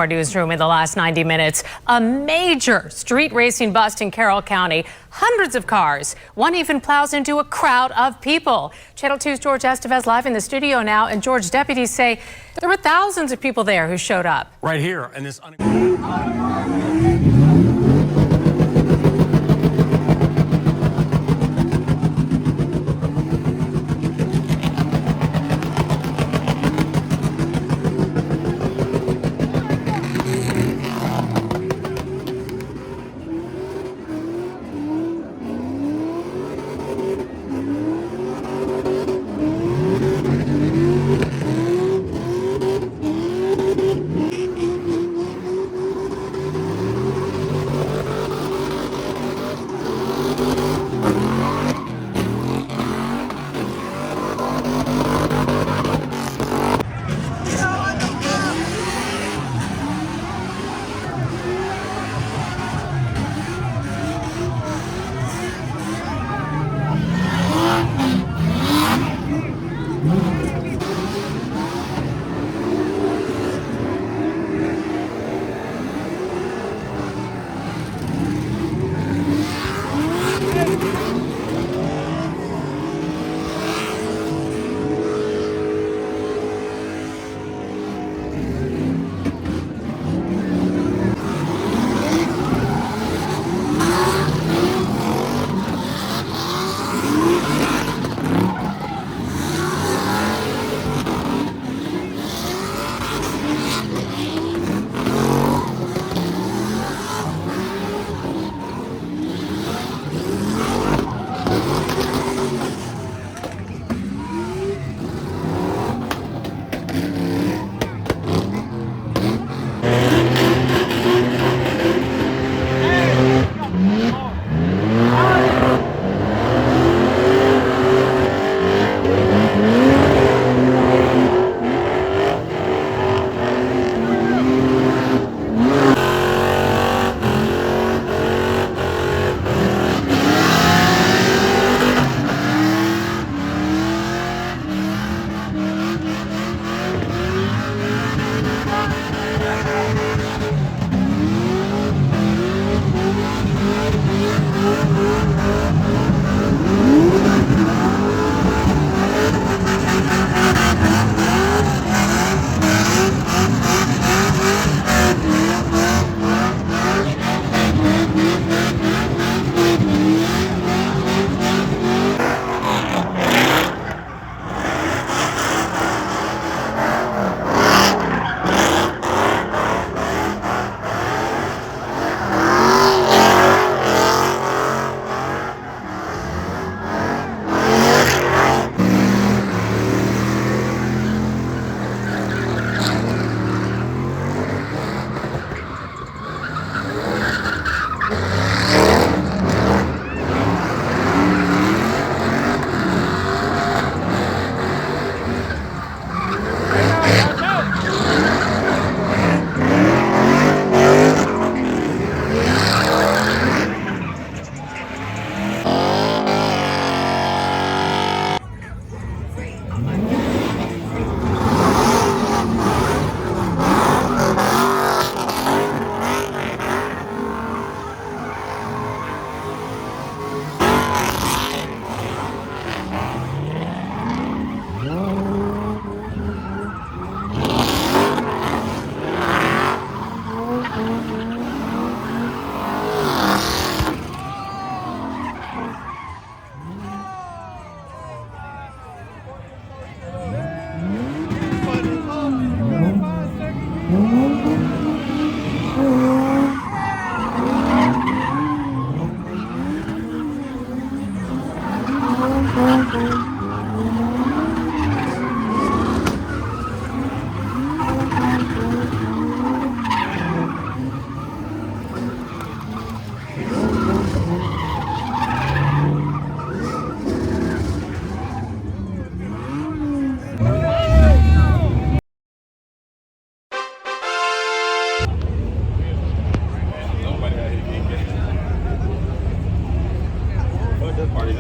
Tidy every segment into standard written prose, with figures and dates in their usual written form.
Our newsroom in the last 90 minutes. A major street racing bust in Carroll County. Hundreds of cars. One even plows into a crowd of people. Channel 2's George Estevez live in the studio now. And George, deputies say there were thousands of people there who showed up. Right here in this.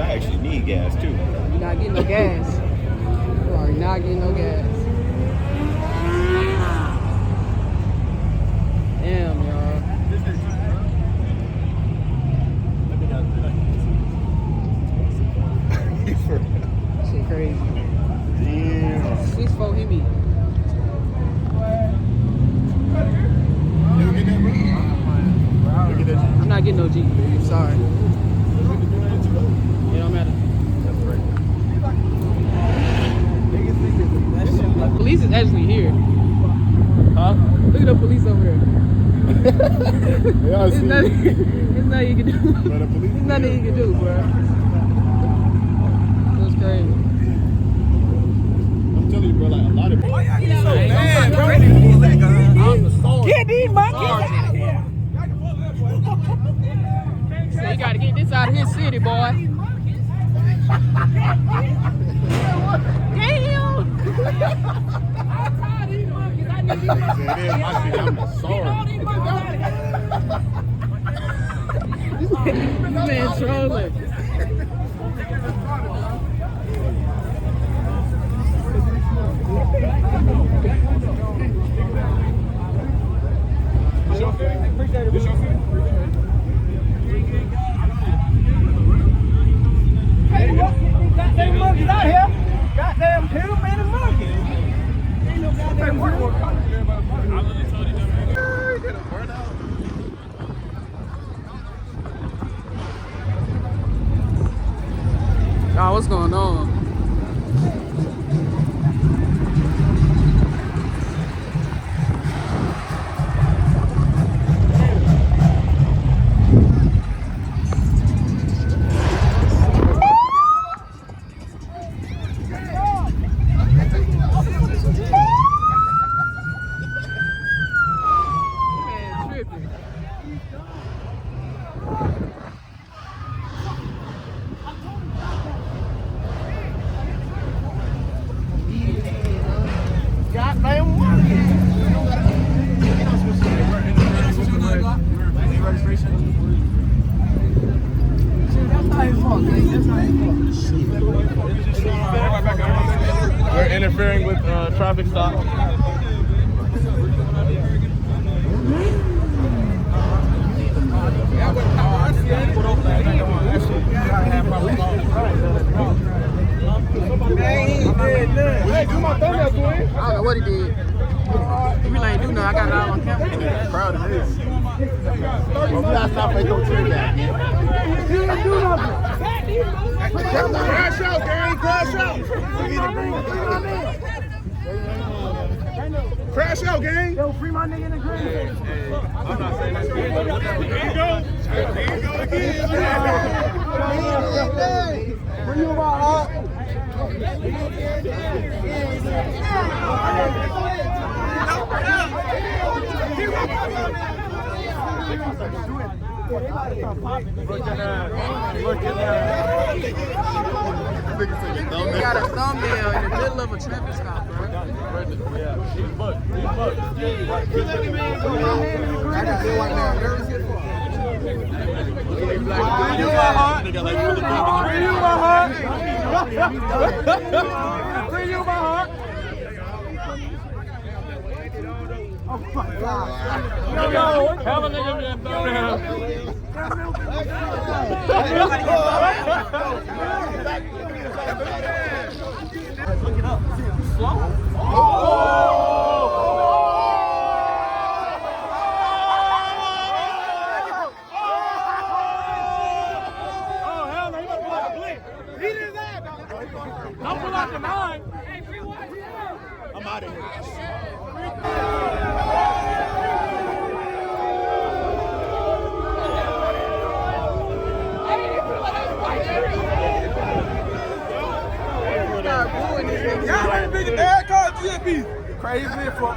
I actually need gas too. You're not getting no gas. You are not getting no gas. no Jeep, baby. Sorry. It don't matter. Police is actually here. Huh? Look at the police over there. Yeah, It's nothing you can do. There's nothing you can do, bro. That's crazy. I'm telling you, bro, like a lot of people. Get these monkeys out of here! So you gotta get this out of his city, boy. Damn! This man trolling. Goddamn monkeys out here! Goddamn too many monkeys! Ain't no goddamn work. Y'all, what's going on? We're interfering with traffic stop. I don't know what he did. He really ain't do nothing. I got it all on camera. Proud of this. Well, we gotta stop at no tree back, man. Crash out, gang! Crash out! Crash out, gang! Yo, free my nigga in the green. I'm not saying that's good. There you go. There you go again. Where you about, huh? Look at that. He got a thumbnail in the middle of a traffic stop, bro. Yeah, he's booked. He's booked. I got that white man. Where is it for? Free you, my heart. Free you, my heart. Oh my God. Yo, Have a nigga in thumbnail. Look it up. Slow. don't pull out the nine. I'm out of here. Y'all ain't big dad called GFB. Crazy for.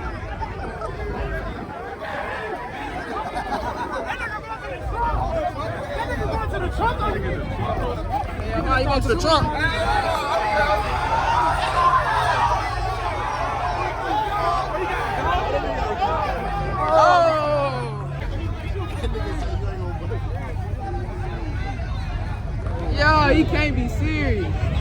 Yeah, you going to the trunk? Oh! Yo, he can't be serious.